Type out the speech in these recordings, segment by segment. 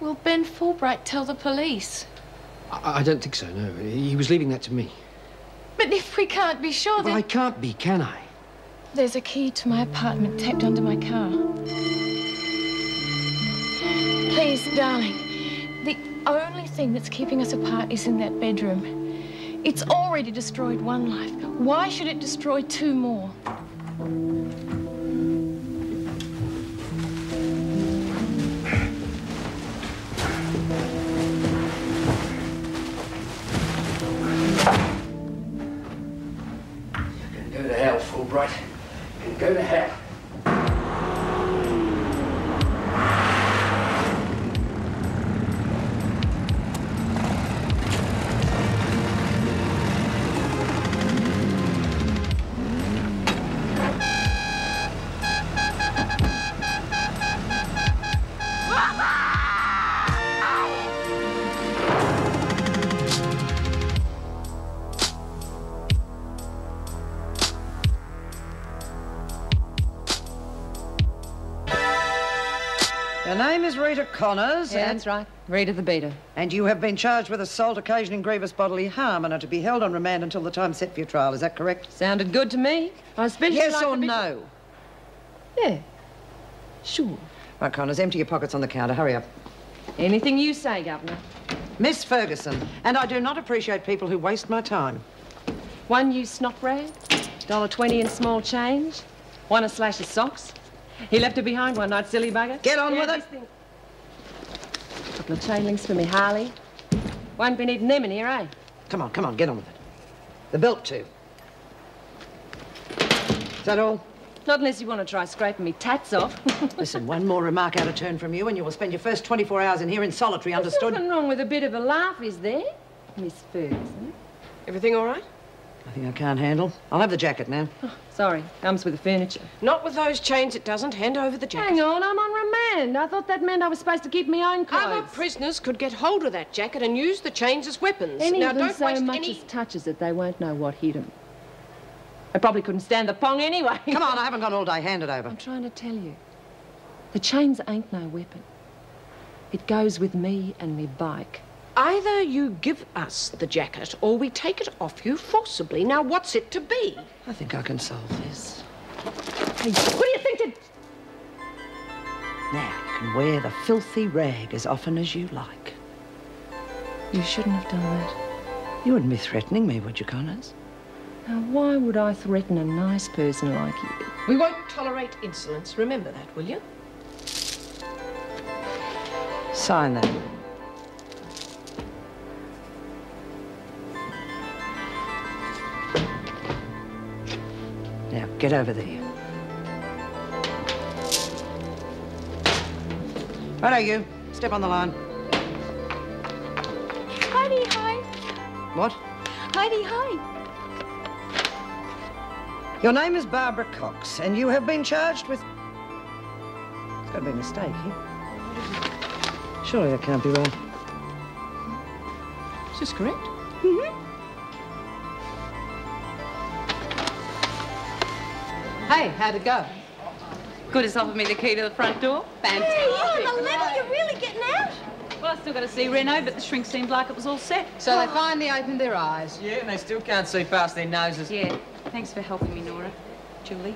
Will Ben Fulbright tell the police? I don't think so, no. He was leaving that to me. But if we can't be sure, Well, then... I can't be, can I? There's a key to my apartment taped onto my car. Please, darling. The only thing that's keeping us apart is in that bedroom. It's already destroyed one life. Why should it destroy two more? Go to hell, Fulbright. Go to hell. Your name is Rita Connors. Yeah, that's right. Rita the Beater. And you have been charged with assault occasioning grievous bodily harm and are to be held on remand until the time set for your trial. Is that correct? Sounded good to me. I especially Yes like or the no? Yeah. Sure. Right, Connors, empty your pockets on the counter. Hurry up. Anything you say, Governor. Miss Ferguson, and I do not appreciate people who waste my time. One used snot rag, $1.20 in small change, one a slash of socks. He left her behind one night, silly bugger. Get on with it. Couple of chain links for me Harley. Won't be needing them in here, eh? Come on, get on with it. The belt, too. Is that all? Not unless you want to try scraping me tats off. Listen, one more remark out of turn from you and you will spend your first 24 hours in here in solitary, understood? There's nothing wrong with a bit of a laugh, is there, Miss Ferguson? Everything all right? Nothing I can't handle. I'll have the jacket now. Oh, sorry, comes with the furniture. Not with those chains, it doesn't. Hand over the jacket. Hang on, I'm on remand. I thought that meant I was supposed to keep my own clothes. Other prisoners could get hold of that jacket and use the chains as weapons. Any now, of them don't so waste much any... as touches it, they won't know what hit them. I probably couldn't stand the pong anyway. Come on, I haven't got all day. Hand it over. I'm trying to tell you. The chains ain't no weapon. It goes with me and me bike. Either you give us the jacket or we take it off you forcibly. Now, what's it to be? I think I can solve this. Hey, what do you think to... Now, you can wear the filthy rag as often as you like. You shouldn't have done that. You wouldn't be threatening me, would you, Connors? Now, why would I threaten a nice person like you? We won't tolerate insolence. Remember that, will you? Sign that. Now, get over there. Righto, you. Step on the line. Heidi, hi. What? Heidi, hi. Your name is Barbara Cox, and you have been charged with... There's got to be a mistake here. Surely that can't be right. Is this correct? Mm-hmm. Hey, how'd it go? Good as offered me the key to the front door. Fantastic. Hey, on the level, you're really getting out. Well, I still got to see Reno, but the shrink seemed like it was all set. So they finally opened their eyes. Yeah, and they still can't see past their noses. Yeah. Thanks for helping me, Nora. Julie.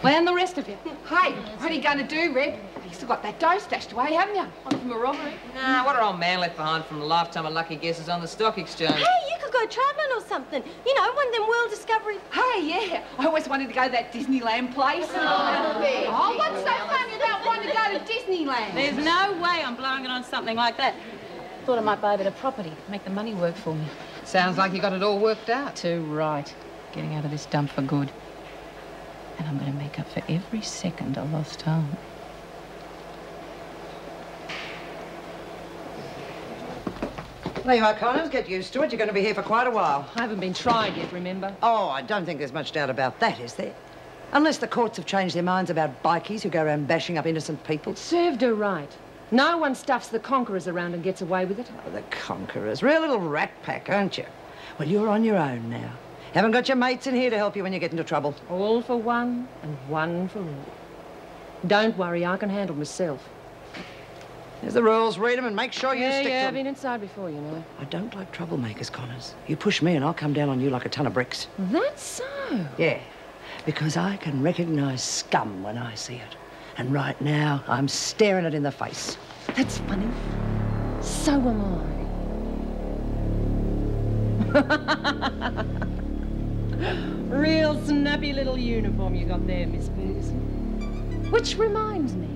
Well, and the rest of you. Hey, what are you going to do, Red? You still got that dough stashed away, haven't you? On from a robbery. Nah, what an old man left behind from a lifetime of lucky guesses on the stock exchange. Hey, you could go travelling or something. You know, one of them world discovery... Hey, yeah. I always wanted to go to that Disneyland place. Oh, what's so funny about wanting to go to Disneyland? There's no way I'm blowing it on something like that. Thought I might buy a bit of property, make the money work for me. Sounds like you got it all worked out. Too right. Getting out of this dump for good. And I'm going to make up for every second I lost home. There you are, Connors. Get used to it. You're going to be here for quite a while. I haven't been tried yet, remember? Oh, I don't think there's much doubt about that, is there? Unless the courts have changed their minds about bikies who go around bashing up innocent people. It served her right. No one stuffs the conquerors around and gets away with it. Oh, the conquerors. Real little rat pack, aren't you? Well, you're on your own now. Haven't got your mates in here to help you when you get into trouble. All for one and one for all. Don't worry, I can handle myself. There's the rules. Read them and make sure you stick to I've them. been inside before, you know. I don't like troublemakers, Connors. You push me and I'll come down on you like a ton of bricks. That's so. Yeah, because I can recognise scum when I see it. And right now, I'm staring it in the face. That's funny. So am I. Real snappy little uniform you got there, Miss Ferguson. Which reminds me,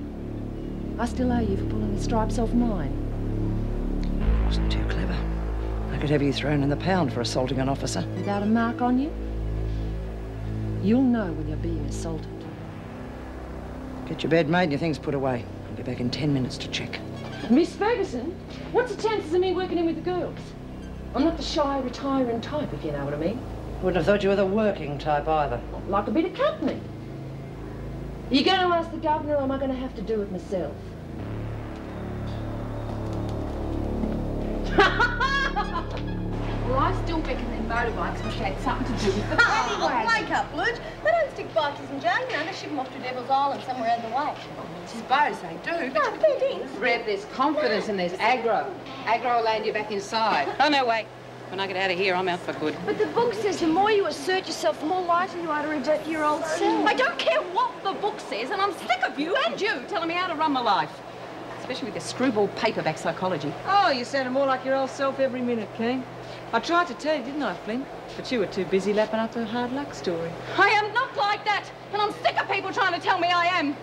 I still owe you for pulling the stripes off mine. Wasn't too clever. I could have you thrown in the pound for assaulting an officer. Without a mark on you, you'll know when you're being assaulted. Get your bed made and your things put away. I'll be back in 10 minutes to check. Miss Ferguson, what's the chances of me working in with the girls? I'm not the shy, retiring type, if you know what I mean. Wouldn't have thought you were the working type either. I'd like a bit of company. Are you going to ask the governor, or am I going to have to do it myself? Well, I still reckon them motorbikes must have had something to do with the paddy wagon. Wake up, Luge. They don't stick bikers in jail, you know. They ship them off to Devil's Island somewhere out of the way. I suppose they do, but... No, fair dinks. Reb, there's confidence and there's aggro. Aggro will land you back inside. Oh, no, wait. When I get out of here, I'm out for good. But the book says the more you assert yourself, the more likely you are to revert to your old self. I don't care what the book says, and I'm sick of you and you telling me how to run my life. Especially with your screwball paperback psychology. Oh, you sounded more like your old self every minute, Kane. I tried to tell you, didn't I, Flint? But you were too busy lapping up her hard luck story. I am not like that, and I'm sick of people trying to tell me I am.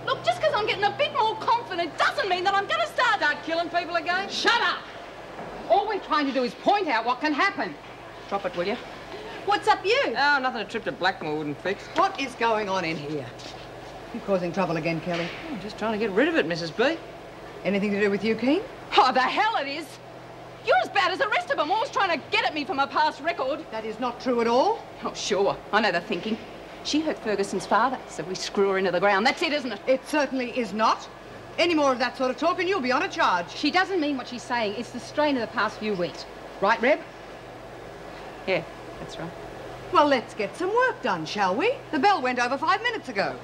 Look, just because I'm getting a bit more confident doesn't mean that I'm going to start Killing people again? Shut up! All we're trying to do is point out what can happen. Drop it, will you? What's up you? Oh, nothing a trip to Blackmore wouldn't fix. What is going on in here? You causing trouble again, Kelly? I'm just trying to get rid of it, Mrs. B. Anything to do with you, Keen? Oh, the hell it is. You're as bad as the rest of them, always trying to get at me for my past record. That is not true at all. Oh, sure. I know the thinking. She hurt Ferguson's father, so we screw her into the ground. That's it, isn't it? It certainly is not. Any more of that sort of talk and you'll be on a charge. She doesn't mean what she's saying. It's the strain of the past few weeks. Right, Reb? Yeah, that's right. Well, let's get some work done, shall we? The bell went over 5 minutes ago.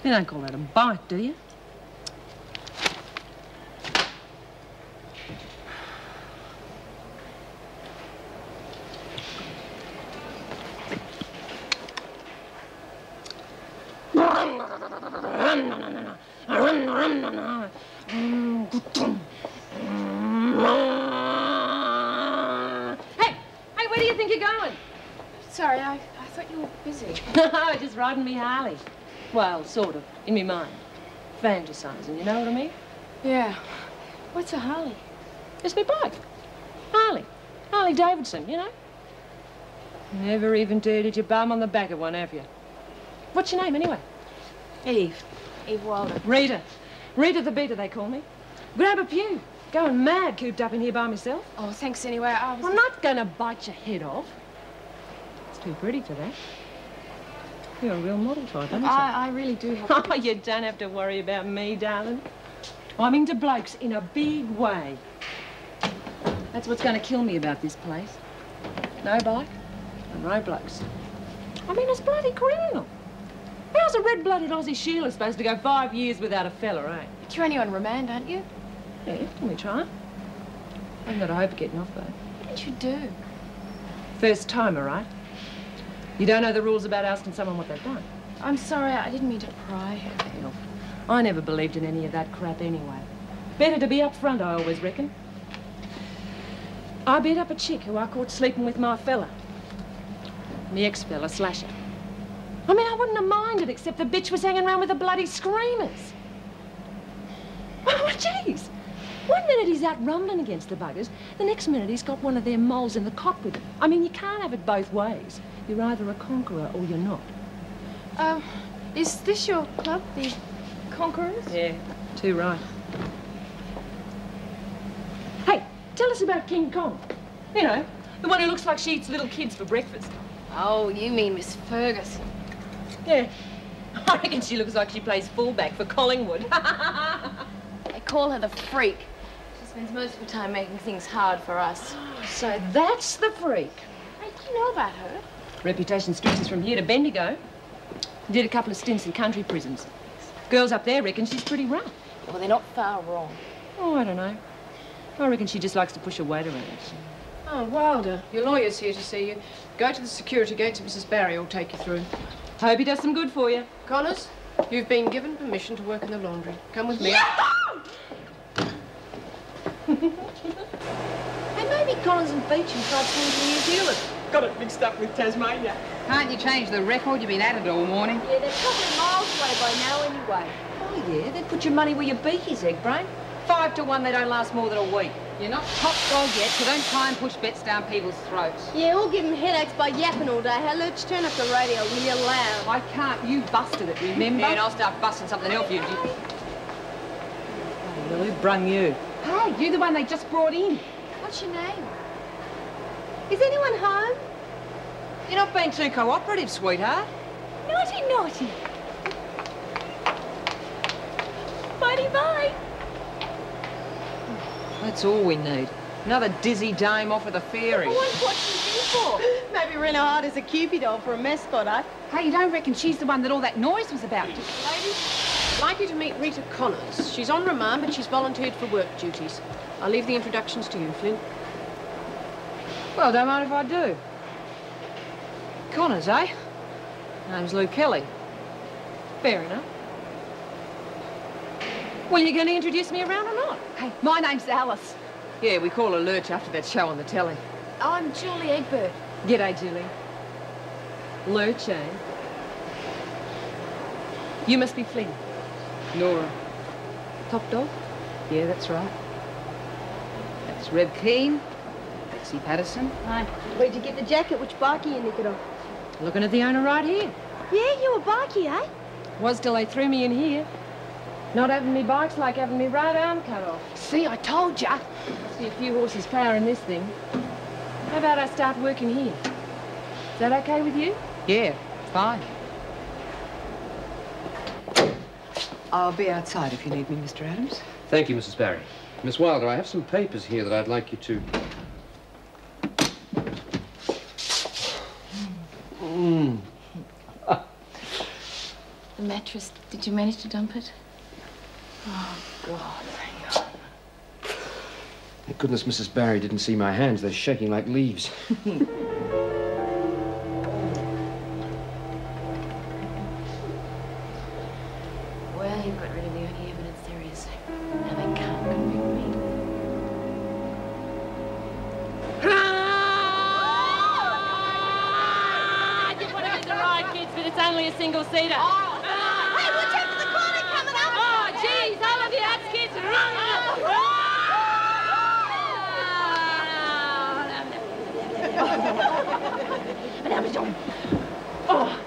You don't call that a bite, do you? Hey, where do you think you're going? Sorry, I thought you were busy. Just riding me Harley. Well, sort of, in me mind. Fantasizing, you know what I mean? Yeah. What's a Harley? It's me bike. Harley. Harley Davidson, you know? Never even dared hit your bum on the back of one, have you? What's your name, anyway? Eve. Eve Wilder. Rita. Rita the Beater, they call me. Grab a pew. Going mad cooped up in here by myself. Oh, thanks anyway. I'm not going to bite your head off. It's too pretty for that. You're a real model type, aren't you? I really do have Oh, you don't have to worry about me, darling. I'm into blokes in a big way. That's what's going to kill me about this place. No bike and no blokes. I mean, it's bloody criminal. How's a red-blooded Aussie Sheila supposed to go 5 years without a fella, eh? But you're only on remand, aren't you? Yeah, can we try? I've got a hope of getting off, though. What did you do? First timer, right? You don't know the rules about asking someone what they've done. I'm sorry, I didn't mean to pry. Hell, I never believed in any of that crap anyway. Better to be up front, I always reckon. I beat up a chick who I caught sleeping with my fella. Me ex-fella, Slasher. I mean, I wouldn't have minded, except the bitch was hanging around with the bloody screamers. Oh, jeez. 1 minute he's out rumbling against the buggers, the next minute he's got one of their moles in the cot with him. I mean, you can't have it both ways. You're either a conqueror or you're not. Is this your club, the Conquerors? Yeah, too right. Hey, tell us about King Kong. You know, the one who looks like she eats little kids for breakfast. Oh, you mean Miss Ferguson. Yeah. I reckon she looks like she plays fullback for Collingwood. They call her the Freak. She spends most of her time making things hard for us. So that's the Freak. Hey, do you know about her? Reputation stretches from here to Bendigo. Did a couple of stints in country prisons. Girls up there reckon she's pretty rough. Well, they're not far wrong. Oh, I don't know. I reckon she just likes to push her weight around. Oh, Wilder, your lawyer's here to see you. Go to the security gates and Mrs. Barry will take you through. Hope he does some good for you. Connors, you've been given permission to work in the laundry. Come with me. Hey, maybe Collins and Beecham tried swimming to New Zealand. Got it mixed up with Tasmania. Can't you change the record? You've been at it all morning. Yeah, they're probably miles away by now anyway. Oh, yeah, then put your money where your beak is, egg brain. 5 to 1, they don't last more than a week. You're not top dog yet, so don't try and push bets down people's throats. Yeah, we'll give him headaches by yapping all day. Hey, Lurch, turn up the radio real loud. I can't. You busted it, remember? Yeah, and I'll start busting something else for you. Well, who brung you? Hey, you're the one they just brought in. What's your name? Is anyone home? You're not being too cooperative, sweetheart. Naughty, naughty. Bye-bye. That's all we need. Another dizzy dame off of the ferry. Well, what's she in for? Maybe Rena Hart is a Cupid doll for a mascot, eh? Hey, you don't reckon she's the one that all that noise was about? Ladies, I'd like you to meet Rita Connors. She's on remand, but she's volunteered for work duties. I'll leave the introductions to you, Flynn. Well, don't mind if I do. Connors, eh? Name's Lou Kelly. Fair enough. Well, you going to introduce me around or not? Hey, my name's Alice. Yeah, we call her Lurch after that show on the telly. I'm Julie Egbert. G'day, Julie. Lurch, eh? You must be Flynn. Nora. Top dog? Yeah, that's right. That's Reb Keane. Betsy Patterson. Hi. Where'd you get the jacket? Which barky you nick it off? Looking at the owner right here. Yeah, you were barky, eh? Was till they threw me in here. Not having me bike's like having me right arm cut off. See, I told ya. See a few horses power in this thing. How about I start working here? Is that okay with you? Yeah, fine. I'll be outside if you need me, Mr. Adams. Thank you, Mrs. Barry. Miss Wilder, I have some papers here that I'd like you to... The mattress, did you manage to dump it? Oh, God. Thank goodness Mrs. Barry didn't see my hands. They're shaking like leaves. Well, you've got rid of the only evidence there is. Now they can't convict me. I just want to get the ride, kids, but it's only a single-seater. Hey, watch out for the corner coming up! Oh, jeez, all of the ads, kids, run! Oh,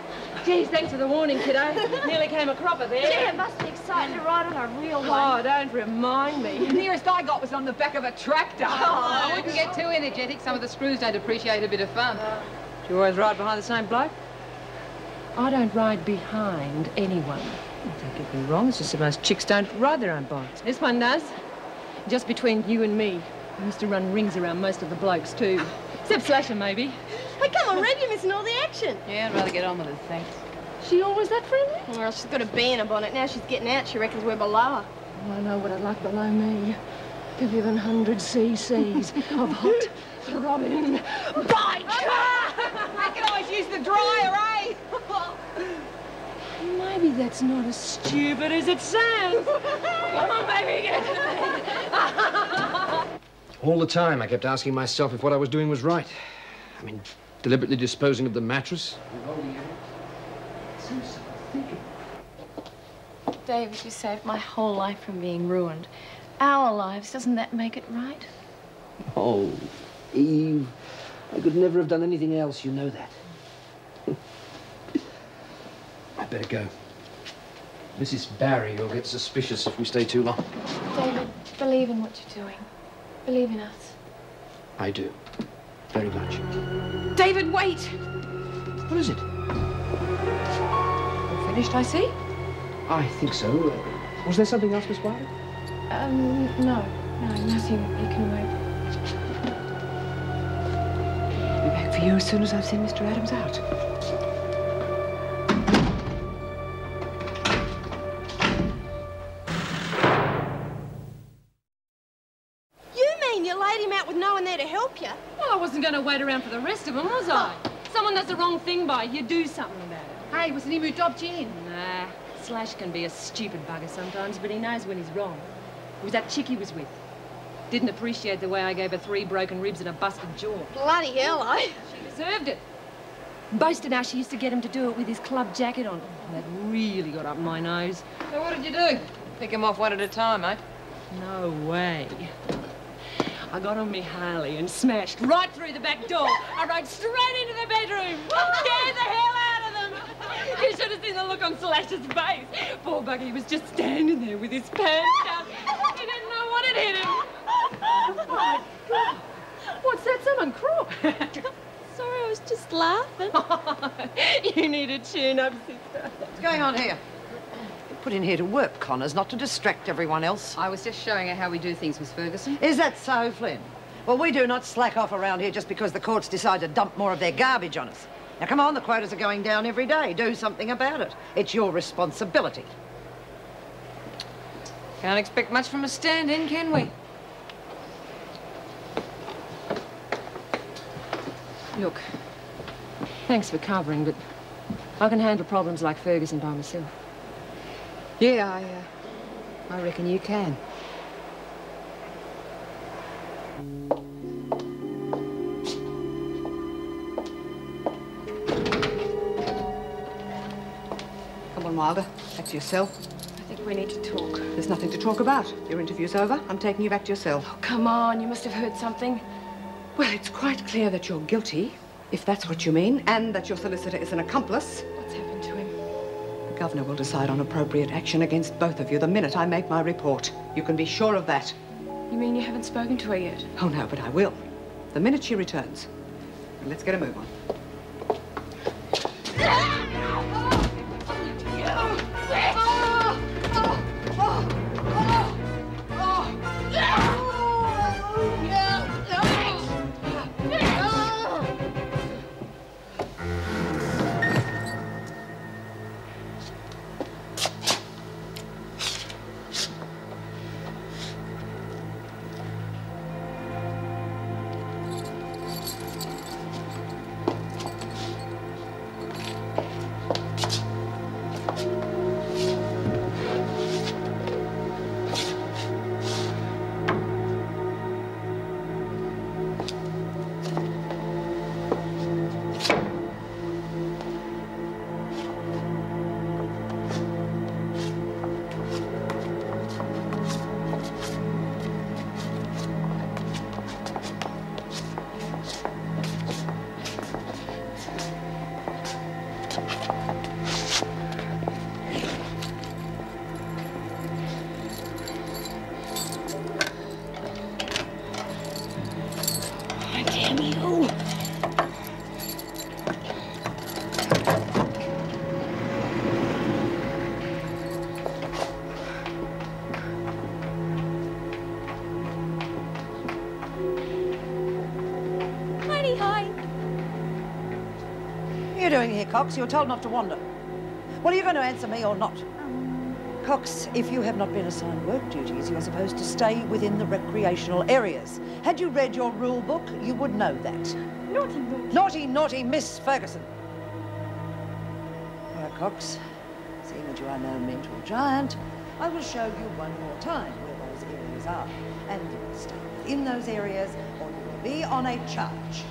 geez, thanks for the warning, kiddo. Nearly came a cropper there. Yeah, it must be exciting to ride on a real one. Oh, don't remind me. The nearest I got was on the back of a tractor. I wouldn't get too energetic. Some of the screws don't appreciate a bit of fun. Do you always ride behind the same bloke? I don't ride behind anyone. Don't get me wrong, it's just that most chicks don't ride their own bikes. This one does. Just between you and me, I used to run rings around most of the blokes, too. Except Slasher, maybe. Hey, come on, Red, you're missing all the action. Yeah, I'd rather get on with it, thanks. She always that friendly? Well, she's got a bee in her bonnet. Now she's getting out. She reckons we're below her. I know what I'd like below me. To give 100 cc's of hot, throbbing bite. I can always use the dryer, eh? Maybe that's not as stupid as it sounds. Come on, baby, get it. All the time, I kept asking myself if what I was doing was right. I mean, deliberately disposing of the mattress. David, you saved my whole life from being ruined. Our lives, doesn't that make it right? Oh, Eve, I could never have done anything else, you know that. I'd better go. Mrs. Barry will get suspicious if we stay too long. David, believe in what you're doing. Believe in us. I do. Very much. David, wait! What is it? All finished, I see? I think so. Was there something else, Miss Wilder? No, nothing. You can wait. I'll be back for you as soon as I've seen Mr. Adams out. You mean you laid him out with no one there to help you? Well, I wasn't going to wait around for the rest of them, was I? Someone does the wrong thing by you, do something about it. Hey, wasn't he moved up, Jen? Nah, Slash can be a stupid bugger sometimes, but he knows when he's wrong. It was that chick he was with. Didn't appreciate the way I gave her 3 broken ribs and a busted jaw. Bloody hell, eh? She deserved it. Boasted how she used to get him to do it with his club jacket on. That really got up my nose. So what did you do? Pick him off one at a time, eh? No way. I got on me Harley and smashed right through the back door. I rode straight into the bedroom. Scared the hell out of them. You should have seen the look on Slash's face. Poor buggy was just standing there with his pants down. He didn't know what had hit him. Oh, my God. What's that? Someone crook. Sorry, I was just laughing. You need a tune-up, sister. What's going on here? You're put in here to work, Connors, not to distract everyone else. I was just showing her how we do things, Miss Ferguson. Is that so, Flynn? Well, we do not slack off around here just because the courts decide to dump more of their garbage on us. Now, come on, the quotas are going down every day. Do something about it. It's your responsibility. Can't expect much from a stand-in, can we? Look, thanks for covering, but I can handle problems like Ferguson by myself. Yeah, I reckon you can. Come on, Wilder. Back to your cell. I think we need to talk. There's nothing to talk about. Your interview's over. I'm taking you back to your cell. Oh, come on. You must have heard something. Well, it's quite clear that you're guilty, if that's what you mean, and that your solicitor is an accomplice. What's happened to him? The governor will decide on appropriate action against both of you the minute I make my report. You can be sure of that. You mean you haven't spoken to her yet? Oh, no, but I will. The minute she returns. And let's get a move on. are you doing here, Cox? You were told not to wander. Well, are you going to answer me or not? Cox, if you have not been assigned work duties, you are supposed to stay within the recreational areas. Had you read your rule book, you would know that. Naughty book. Naughty, naughty Miss Ferguson. All right, Cox, seeing that you are no mental giant, I will show you one more time where those areas are. And you will stay within those areas, or you will be on a charge.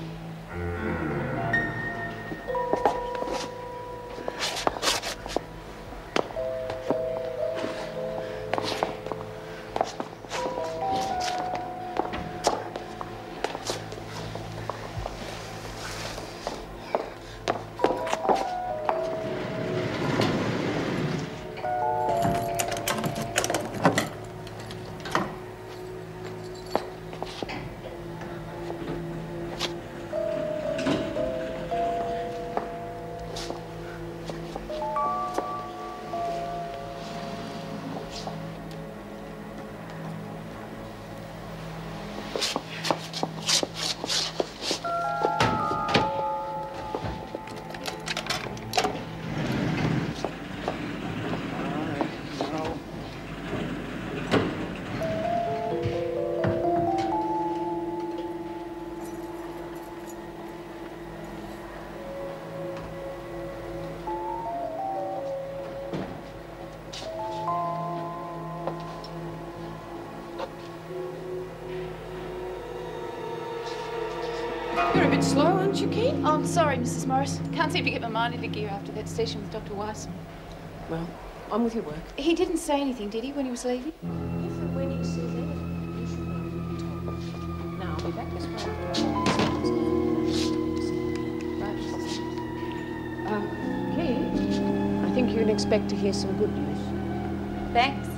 You're a bit slow, aren't you, Kate? Oh, I'm sorry, Mrs. Morris. Can't seem to get my mind into gear after that session with Dr. Weiss. Well, on with your work. He didn't say anything, did he, when he was leaving? If and when he says anything, you should know to be told. Now, I'll be back this way. Kate, I think you can expect to hear some good news. Thanks.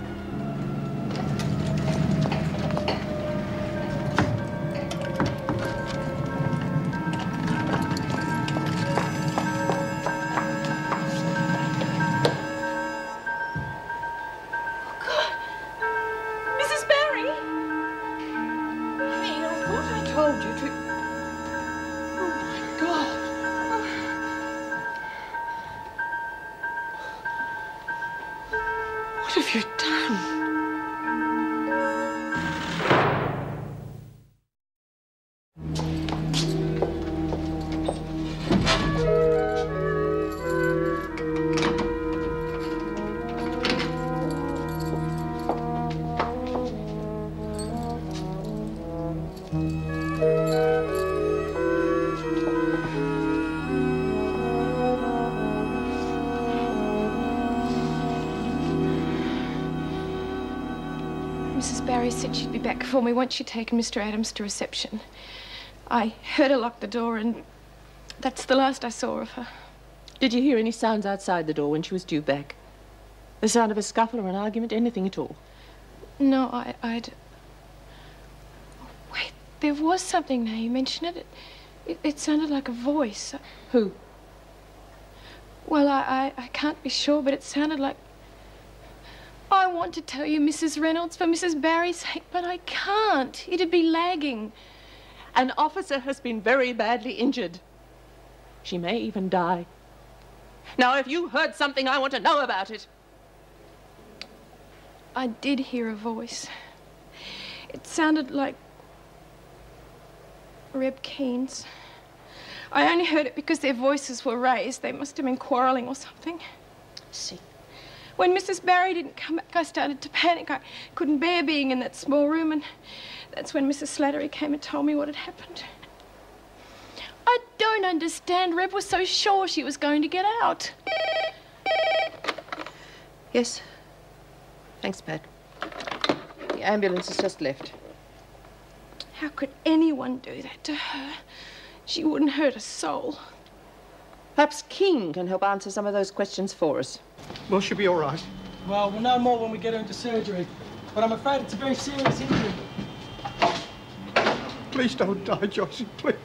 What have you done? Mrs. Barry said she'd be back for me once she'd taken Mr. Adams to reception. I heard her lock the door, and that's the last I saw of her. Did you hear any sounds outside the door when she was due back? The sound of a scuffle or an argument, anything at all? No, I'd... Oh, wait, there was something now you mentioned it. It sounded like a voice. Who? Well, I can't be sure, but it sounded like... I want to tell you, Mrs. Reynolds, for Mrs. Barry's sake, but I can't. It'd be lagging. An officer has been very badly injured. She may even die. Now, if you heard something, I want to know about it. I did hear a voice. It sounded like Reb Keen's. I only heard it because their voices were raised. They must have been quarrelling or something. See. When Mrs. Barry didn't come back, I started to panic. I couldn't bear being in that small room, and that's when Mrs. Slattery came and told me what had happened. I don't understand. Reb was so sure she was going to get out. Yes. Thanks, Pat. The ambulance has just left. How could anyone do that to her? She wouldn't hurt a soul. Perhaps King can help answer some of those questions for us. Well, she'll be all right. Well, we'll know more when we get her into surgery. But I'm afraid it's a very serious injury. Please don't die, Josie, please.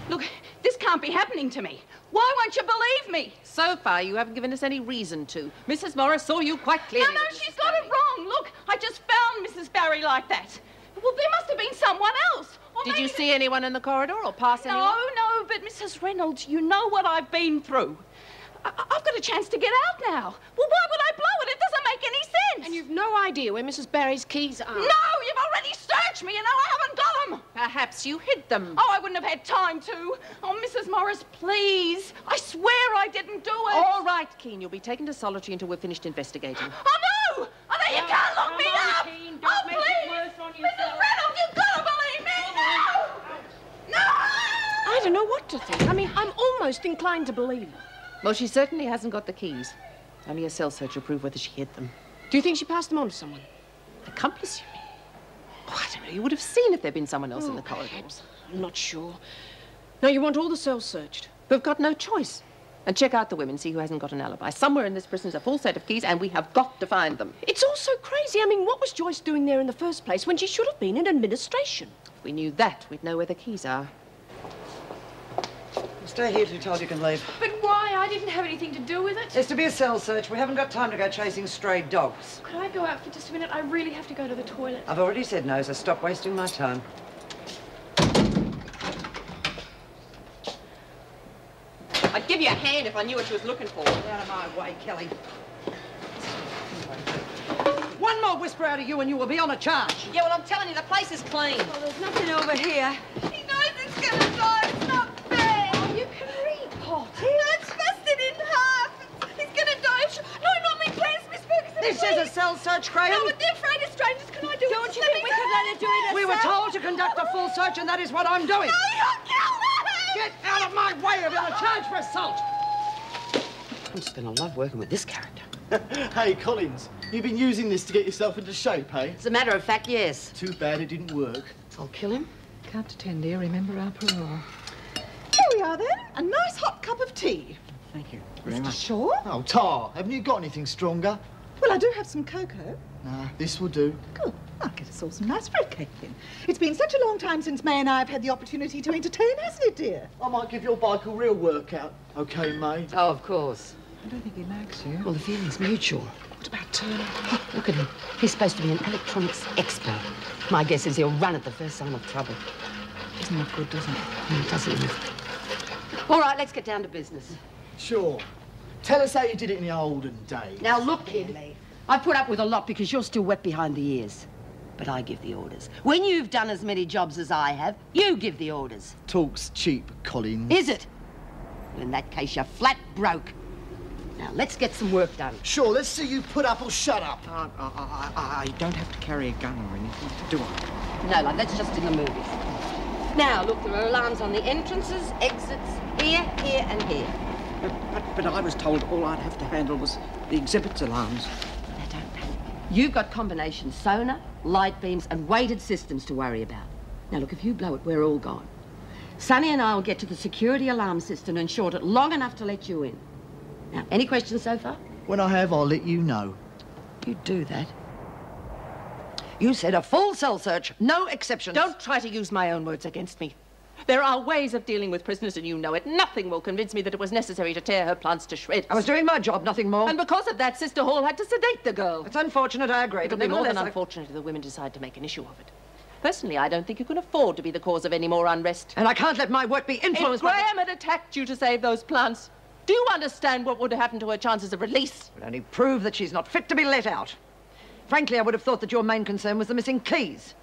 Look, this can't be happening to me. Why won't you believe me? So far, you haven't given us any reason to. Mrs. Morris saw you quite clearly. No, she's got it wrong. Look, I just found Mrs. Barry like that. Well, there must have been someone else. Or Did maybe you see anyone in the corridor or pass anyone? No, but Mrs. Reynolds, you know what I've been through. I've got a chance to get out now. Well, why would I blow it? It doesn't make any sense. And you've no idea where Mrs. Barry's keys are. No, you've already searched me. You know I haven't got them. Perhaps you hid them. Oh, I wouldn't have had time to. Oh, Mrs. Morris, please. I swear I didn't do it. All right, Keane. You'll be taken to solitary until we've finished investigating. Oh, no! Oh, no, you can't lock me up! Keane, oh, please! Mrs. Reynolds, you've got to believe me! No! No! I don't know what to think. I mean, I'm almost inclined to believe her. Well, she certainly hasn't got the keys. Only a cell search will prove whether she hid them. Do you think she passed them on to someone? Accomplice, you mean? Oh, I don't know. You would have seen if there'd been someone else in the corridors. I'm not sure. Now, you want all the cells searched? We've got no choice. And check out the women, see who hasn't got an alibi. Somewhere in this prison is a full set of keys, and we have got to find them. It's all so crazy. I mean, what was Joyce doing there in the first place when she should have been in administration? If we knew that, we'd know where the keys are. Stay here till you're told you can leave. But why? I didn't have anything to do with it. There's to be a cell search. We haven't got time to go chasing stray dogs. Could I go out for just a minute? I really have to go to the toilet. I've already said no, so stop wasting my time. I'd give you a hand if I knew what she was looking for. Get out of my way, Kelly. One more whisper out of you and you will be on a charge. Yeah, well, I'm telling you, the place is clean. Well, there's nothing over here. He knows it's gonna die. It's not fair. Oh, you can read, Potty. It's busted in half. He's gonna die. No, not me, please, Miss Ferguson. This please. is a cell search, Graham. No, but they're afraid of strangers. Can I do it? Don't you think we could let her do it? We were told to conduct a full search, and that is what I'm doing. No, you'll kill me! Get out of my way, or you're on a charge for assault. I'm just going to love working with this character. Hey, Collins, you've been using this to get yourself into shape, eh? As a matter of fact, yes. Too bad it didn't work. I'll kill him. Can't attend, dear. Remember our parole. Here we are, then. A nice hot cup of tea. Thank you very much. Sure? Oh, Tar, haven't you got anything stronger? Well, I do have some cocoa. Nah, this will do. Good. I'll get us all some nice fruit cake then. It's been such a long time since May and I have had the opportunity to entertain, hasn't it, dear? I might give your bike a real workout. OK, May? Oh, of course. I don't think he likes you. Well, the feeling's mutual. What about Turner? Look at him. He's supposed to be an electronics expert. My guess is he'll run at the first sign of trouble. Doesn't look good, doesn't it? Doesn't it? All right, let's get down to business. Sure. Tell us how you did it in the olden days. Now, look, kid. I put up with a lot because you're still wet behind the ears. But I give the orders. When you've done as many jobs as I have, you give the orders. Talk's cheap, Collins. Is it? Well, in that case, you're flat broke. Now, let's get some work done. Sure, let's see you put up or shut up. I don't have to carry a gun or anything, do I? No, love, that's just in the movies. Now, look, there are alarms on the entrances, exits, here, here, and here. But I was told all I'd have to handle was the exhibits alarms. You've got combination sonar, light beams, and weighted systems to worry about. Now, look, if you blow it, we're all gone. Sonny and I will get to the security alarm system and short it long enough to let you in. Now, any questions so far? When I have, I'll let you know. You do that? You said a full cell search, no exceptions. Don't try to use my own words against me. There are ways of dealing with prisoners, and you know it. Nothing will convince me that it was necessary to tear her plants to shreds. I was doing my job, nothing more. And because of that, Sister Hall had to sedate the girl. It's unfortunate, I agree. It'll but be more than nevertheless, unfortunate if the women decide to make an issue of it. Personally, I don't think you can afford to be the cause of any more unrest. And I can't let my work be influenced by... If Graham had attacked you to save those plants, do you understand what would have happened to her chances of release? It would only prove that she's not fit to be let out. Frankly, I would have thought that your main concern was the missing keys.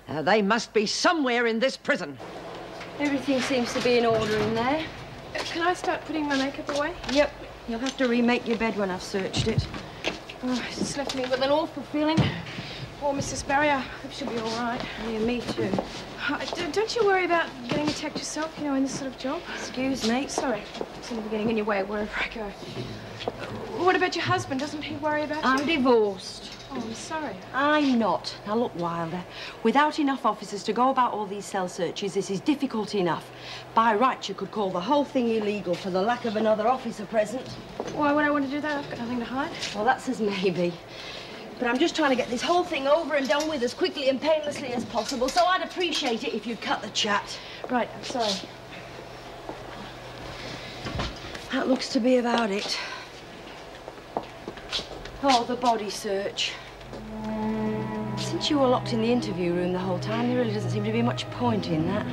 Now, they must be somewhere in this prison. Everything seems to be in order in there. Can I start putting my makeup away? Yep. You'll have to remake your bed when I've searched it. Oh, it's just left me with an awful feeling. Poor Mrs. Barry, I hope she'll be all right. Yeah, me too. Don't you worry about getting attacked yourself, you know, in this sort of job? Excuse me. Sorry. I seem to be getting in your way wherever I go. What about your husband? Doesn't he worry about you? I'm divorced. Oh, I'm sorry. I'm not. Now, look, Wilder, without enough officers to go about all these cell searches, this is difficult enough. By rights, you could call the whole thing illegal for the lack of another officer present. Why would I want to do that? I've got nothing to hide. Well, that's as maybe. But I'm just trying to get this whole thing over and done with as quickly and painlessly as possible, so I'd appreciate it if you'd cut the chat. Right, I'm sorry. That looks to be about it. Oh, the body search. Since you were locked in the interview room the whole time, there really doesn't seem to be much point in that.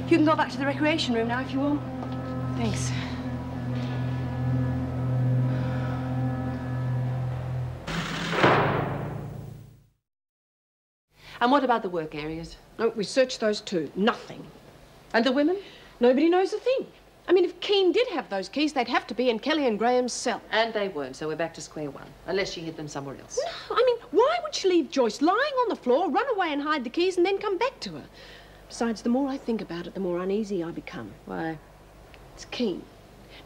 You can go back to the recreation room now if you want. Thanks. And what about the work areas? No, we searched those too. Nothing. And the women? Nobody knows a thing. I mean, if Keane did have those keys, they'd have to be in Kelly and Graham's cell. And they weren't, so we're back to square one. Unless she hid them somewhere else. No, I mean, why would she leave Joyce lying on the floor, run away and hide the keys, and then come back to her? Besides, the more I think about it, the more uneasy I become. Why? It's Keane.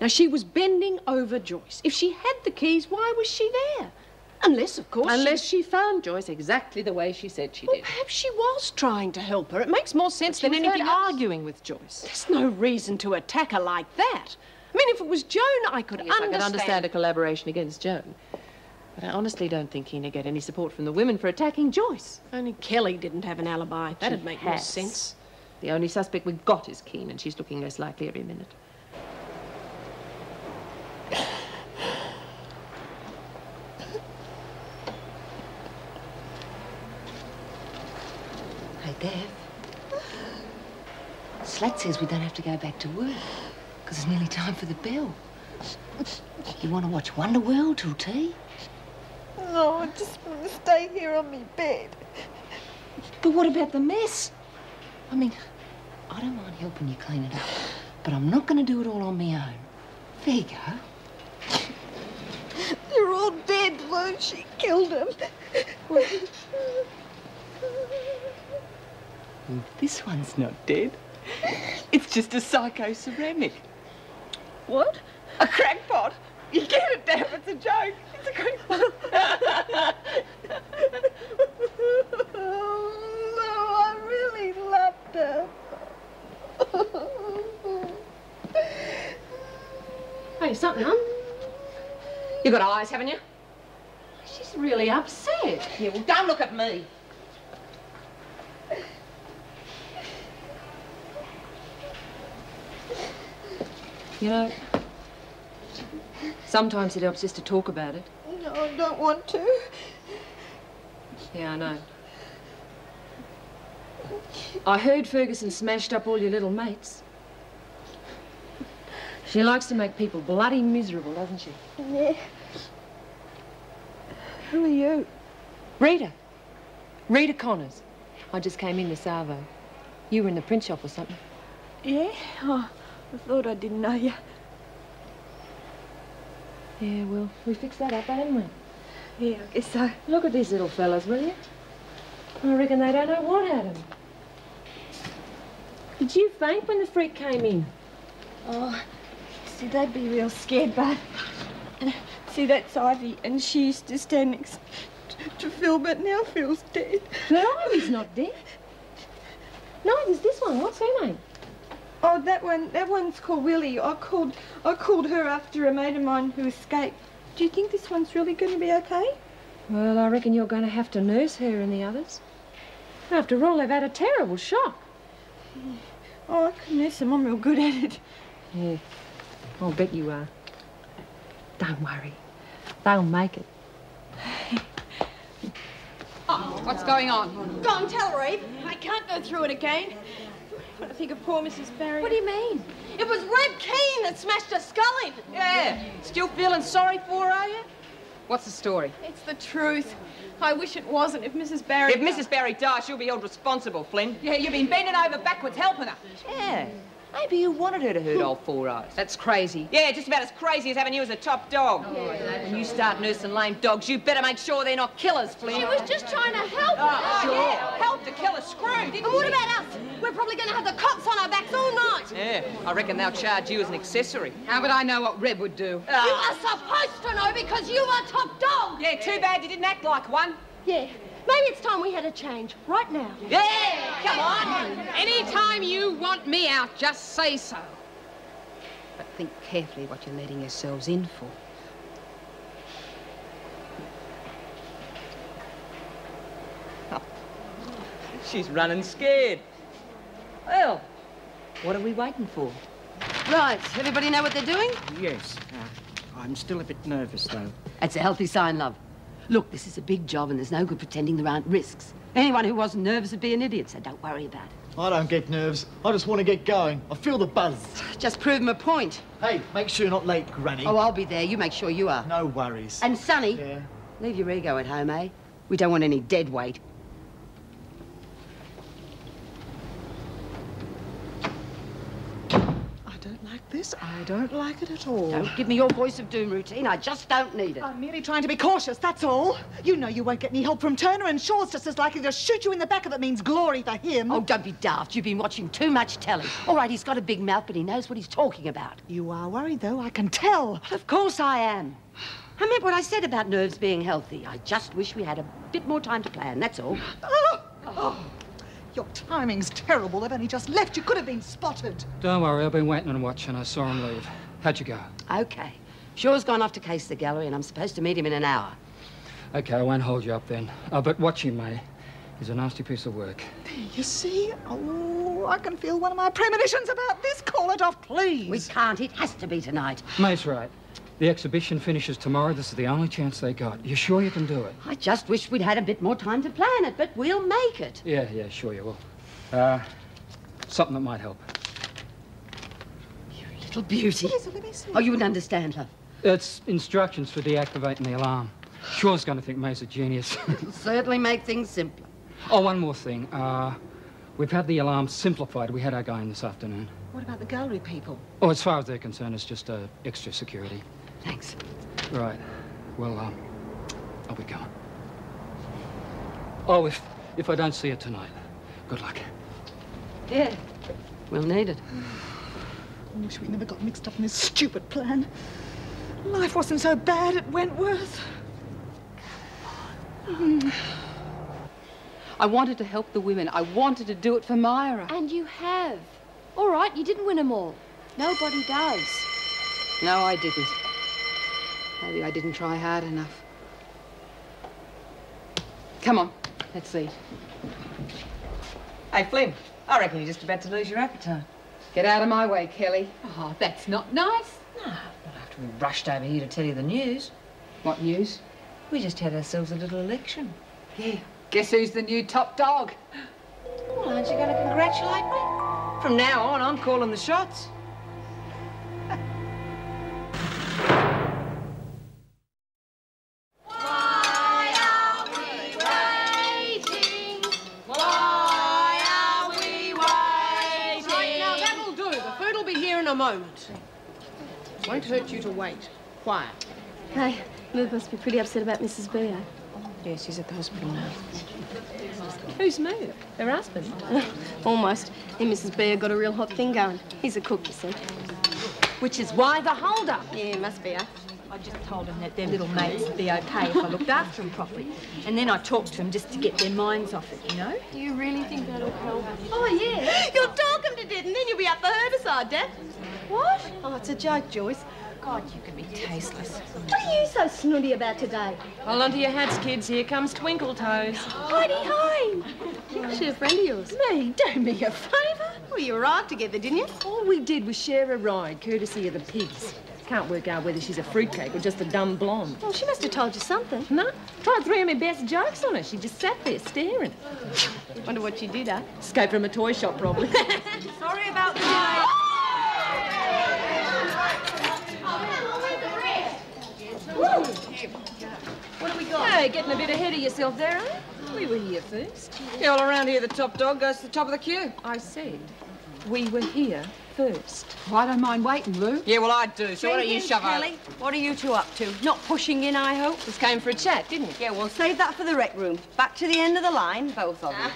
Now, she was bending over Joyce. If she had the keys, why was she there? Unless, of course, Unless she found Joyce exactly the way she said she did. Perhaps she was trying to help her. It makes more sense than anything else. Arguing with Joyce. There's no reason to attack her like that. I mean, if it was Joan, I could understand. I could understand a collaboration against Joan. But I honestly don't think Keane would get any support from the women for attacking Joyce. Only Kelly didn't have an alibi. That'd make more sense. The only suspect we've got is Keane, and she's looking less likely every minute. Hey, Bev. Slat says we don't have to go back to work because it's nearly time for the bell. You want to watch Wonderworld till tea? No, I just want to stay here on my bed. But what about the mess? I mean, I don't mind helping you clean it up, but I'm not going to do it all on my own. There you go. They're all dead, Lou. She killed them. Well, this one's not dead. It's just a psycho-ceramic. What? A crackpot. You get it, Dad. It's a joke. It's a crackpot. Oh, no, I really loved her. Hey, something, huh? You got eyes, haven't you? She's really upset. Yeah, well, don't look at me. You know, sometimes it helps just to talk about it. No, I don't want to. Yeah, I know. I heard Ferguson smashed up all your little mates. She likes to make people bloody miserable, doesn't she? Yeah. Who are you? Rita. Rita Connors. I just came in this Arvo. You were in the print shop or something. Yeah? Oh, I thought I didn't know you. Yeah, well, we fixed that up, haven't we? Yeah, I guess so. Look at these little fellas, will you? I reckon they don't know what had them. Did you faint when the freak came in? Oh, see, they'd be real scared, but... See, that's Ivy, and she used to stand next to Phil, but now Phil's dead. But Ivy's not dead. No, there's this one. What's her name? Oh, that one's called Willie. I called her after a mate of mine who escaped. Do you think this one's really going to be okay? Well, I reckon you're going to have to nurse her and the others. After all, they've had a terrible shock. Yeah. Oh, I can nurse them. I'm real good at it. Yeah, I'll bet you are. Don't worry. They'll make it. Oh, what's going on? Go and tell her, Eve. I can't go through it again. When I think of poor Mrs. Barry. What do you mean? It was Red Keane that smashed her skull in. Yeah. Still feeling sorry for her, are you? What's the story? It's the truth. I wish it wasn't. If Mrs. Barry... If Mrs. Barry dies, she'll be held responsible, Flynn. Yeah, you've been bending over backwards helping her. Yeah. Maybe you wanted her to hurt old Four Eyes. That's crazy. Yeah, just about as crazy as having you as a top dog. Oh, when you start nursing lame dogs, you better make sure they're not killers, Flynn. She was just trying to help her. Oh, sure. Yeah, help to kill a screw, didn't And what about us? We're probably going to have the cops on our backs all night. Yeah, I reckon they'll charge you as an accessory. How would I know what Reb would do? You are supposed to know because you are top dog. Yeah, too bad you didn't act like one. Yeah. Maybe it's time we had a change. Right now. Yeah, come on. Anytime you want me out, just say so. But think carefully what you're letting yourselves in for. Oh. She's running scared. Well, what are we waiting for? Right, everybody know what they're doing? Yes. I'm still a bit nervous, though. That's a healthy sign, love. Look, this is a big job and there's no good pretending there aren't risks. Anyone who wasn't nervous would be an idiot, so don't worry about it. I don't get nerves. I just want to get going. I feel the buzz. Just prove my point. Hey, make sure you're not late, Granny. Oh, I'll be there. You make sure you are. No worries. And Sonny, Yeah. leave your ego at home, eh? We don't want any dead weight. I don't like this. I don't like it at all. Don't give me your voice of doom routine. I just don't need it. I'm merely trying to be cautious, that's all. You know you won't get any help from Turner, and Shaw's just as likely to shoot you in the back if it means glory for him. Oh, don't be daft. You've been watching too much telly. All right, he's got a big mouth, but he knows what he's talking about. You are worried, though, I can tell. Well, of course I am. I meant what I said about nerves being healthy. I just wish we had a bit more time to plan, that's all. Oh, your timing's terrible. They've only just left. You could have been spotted. Don't worry, I've been waiting and watching. I saw him leave. How'd you go? Okay. Shaw's gone off to case the gallery, and I'm supposed to meet him in an hour. Okay, I won't hold you up then. But watch him, May. He's a nasty piece of work. You see? Oh, I can feel one of my premonitions about this. Call it off, please. We can't. It has to be tonight. May's right. The exhibition finishes tomorrow. This is the only chance they got. You sure you can do it? I just wish we'd had a bit more time to plan it, but we'll make it. Yeah, sure you will. Something that might help. You little beauty. What is it? Let me see. Oh, you wouldn't understand, love. It's instructions for deactivating the alarm. Shaw's going to think May's a genius. It'll certainly make things simpler. Oh, one more thing. We've had the alarm simplified. We had our guy in this afternoon. What about the gallery people? Oh, as far as they're concerned, it's just extra security. Thanks. Right. Well, I'll be going. Oh, if I don't see you tonight, good luck. Yeah. We'll need it. I wish we never got mixed up in this stupid plan. Life wasn't so bad at Wentworth. I wanted to help the women. I wanted to do it for Myra. And you have. All right, you didn't win them all. Nobody does. No, I didn't. Maybe I didn't try hard enough. Come on, let's eat. Hey, Flynn, I reckon you're just about to lose your appetite. Get out of my way, Kelly. Oh, that's not nice. No, not after we rushed over here to tell you the news. What news? We just had ourselves a little election. Yeah. Guess who's the new top dog? Well, aren't you going to congratulate me? From now on, I'm calling the shots. A moment. Won't hurt you to wait. Quiet. Hey, Merv must be pretty upset about Mrs. B, eh? Yeah, she's at the hospital now. Who's Merv? Her husband? Almost. He and Mrs. B have got a real hot thing going. He's a cook, you see. Which is why the hold-up. Yeah, must be, eh? I just told them that their little mates would be okay if I looked after them properly. And then I talked to them just to get their minds off it, you know? Do you really think that'll help? Oh, yeah. You'll talk them to death and then you'll be up the herbicide, Dad. What? Oh, it's a joke, Joyce. God, you can be tasteless. What are you so snooty about today? Hold on to your hats, kids. Here comes Twinkle Toes. Heidi Hine! She's a friend of yours. Me? Do me a favour. Well, you arrived together, didn't you? All we did was share a ride, courtesy of the pigs. Can't work out whether she's a fruitcake or just a dumb blonde. Well, she must have told you something. No. Tried 3 of my best jokes on her. She just sat there staring. Wonder what she did, eh? Escaped from a toy shop, probably. Sorry about the delay. What have we got? Hey, getting a bit ahead of yourself there, eh? We were here first. Yeah, all around here, the top dog goes to the top of the queue. I said we were here first. Well, I don't mind waiting, Lou. Yeah, well, I do, so why don't you Drinking, shove Kelly? over? What are you two up to? Not pushing in, I hope? Just came for a chat, didn't we? Yeah, well, save that for the rec room. Back to the end of the line, both of you.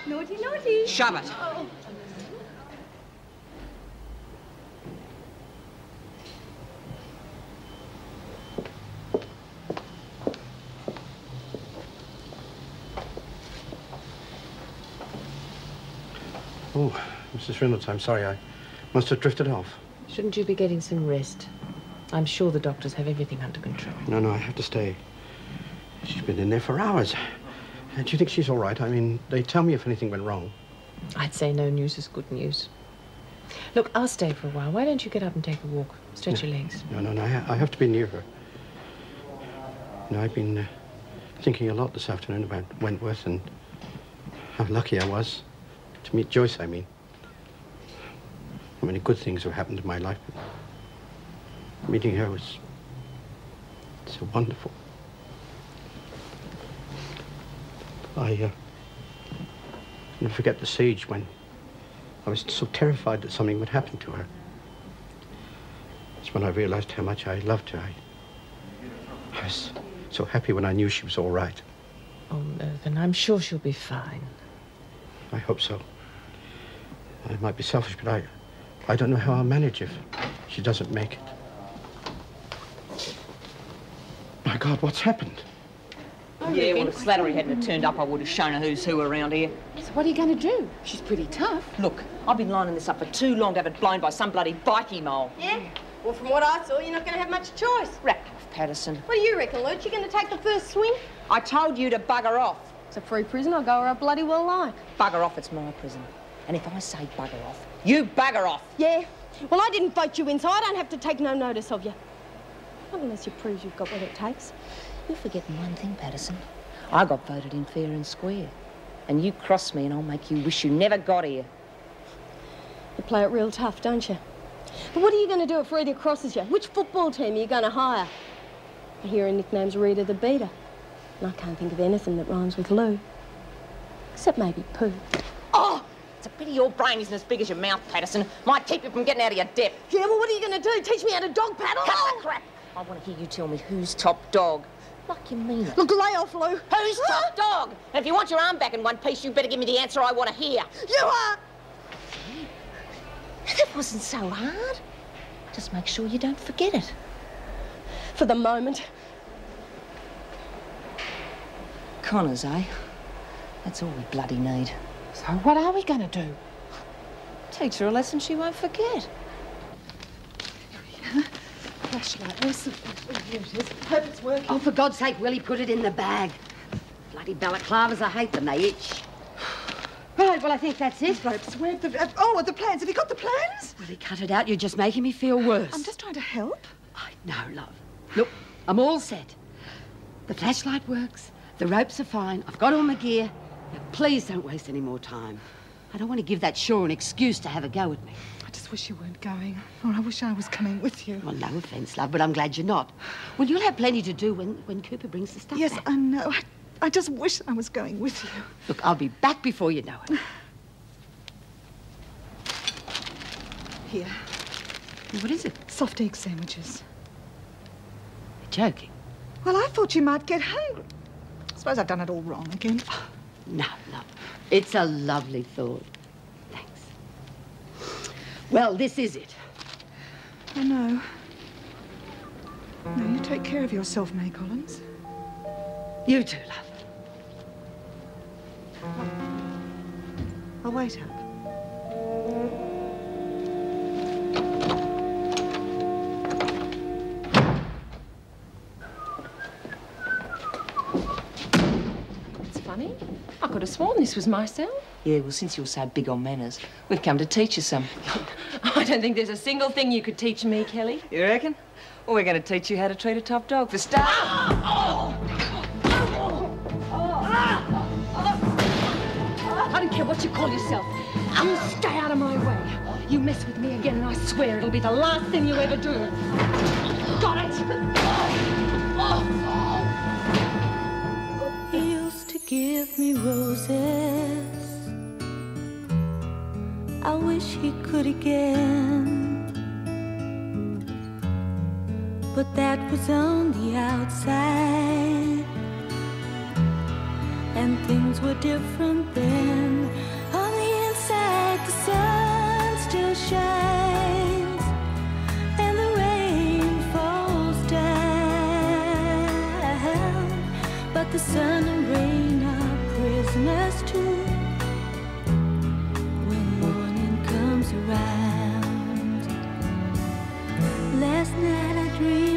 Naughty, naughty. Shove it. Oh. Oh, Mrs. Reynolds, I'm sorry. I must have drifted off. Shouldn't you be getting some rest? I'm sure the doctors have everything under control. No, I have to stay. She's been in there for hours. Do you think she's all right? I mean, they tell me if anything went wrong. I'd say no news is good news. Look, I'll stay for a while. Why don't you get up and take a walk? Stretch your legs. No, I have to be near her. You know, I've been thinking a lot this afternoon about Wentworth and how lucky I was to meet Joyce, I mean. How many good things have happened in my life. But meeting her was so wonderful. I never forget the siege when I was so terrified that something would happen to her. It's when I realized how much I loved her. I was so happy when I knew she was all right. Oh, Mervyn, I'm sure she'll be fine. I hope so. I might be selfish, but I don't know how I'll manage if she doesn't make it. My God, what's happened? Yeah, well, if Slattery hadn't have turned up, I would have shown her who's who around here. So what are you going to do? She's pretty tough. Look, I've been lining this up for too long to have it blown by some bloody bikie mole. Yeah? Well, from what I saw, you're not going to have much choice. Rack off, Patterson. What do you reckon, Lurch? You going to take the first swing? I told you to bugger off. It's a free prison. I'll go where I bloody well like. Bugger off, it's my prison. And if I say bugger off, you bugger off. Yeah? Well, I didn't vote you in, so I don't have to take no notice of you. Not unless you prove you've got what it takes. You're forgetting one thing, Patterson. I got voted in fair and square. And you cross me and I'll make you wish you never got here. You play it real tough, don't you? But what are you going to do if Rita crosses you? Which football team are you going to hire? I hear her nickname's Rita the Beater. And I can't think of anything that rhymes with Lou. Except maybe Pooh. Oh! It's a pity your brain isn't as big as your mouth, Patterson. Might keep you from getting out of your depth. Yeah, well, what are you going to do? Teach me how to dog paddle? Cut the crap! I want to hear you tell me who's top dog. Like you mean it. Look, lay off, Lou. Who's top dog? And if you want your arm back in one piece, you better give me the answer I want to hear. You are! That wasn't so hard. Just make sure you don't forget it. For the moment. Connors, eh? That's all we bloody need. So what are we going to do? Teach her a lesson she won't forget. Flashlight. Where's the flashlight? Here it is. Hope it's working. Oh, for God's sake, Willie, put it in the bag. Bloody balaclavas, I hate them. They itch. Right, well, I think that's it. Ropes. Where the... the plans. Have you got the plans? Willie, cut it out. You're just making me feel worse. I'm just trying to help. I know, love. Look, I'm all set. The flashlight works. The ropes are fine. I've got all my gear. Now, please don't waste any more time. I don't want to give that Shaw an excuse to have a go at me. I just wish you weren't going. Or I wish I was coming with you. Well, no offence, love, but I'm glad you're not. Well, you'll have plenty to do when Cooper brings the stuff Yes, back. I know. I just wish I was going with you. Look, I'll be back before you know it. Here. What is it? Soft egg sandwiches. You're joking. Well, I thought you might get hungry. I suppose I've done it all wrong again. No, no. It's a lovely thought. Thanks. Well, this is it. I know. No, you take care of yourself, May Collins. You too, love. I'll wait up. It's funny. I could have sworn this was my cell. Yeah, well, since you're so big on manners, we've come to teach you some. I don't think there's a single thing you could teach me, Kelly. You reckon? Well, we're going to teach you how to treat a top dog for start. I don't care what you call yourself. You stay out of my way. You mess with me again and I swear it'll be the last thing you ever do. Got it? He used to give me roses. I wish he could again. But that was on the outside, and things were different then. On the inside, the sun still shines, and the rain falls down. But the sun and rain are prisoners too. When morning comes around, last night I dreamed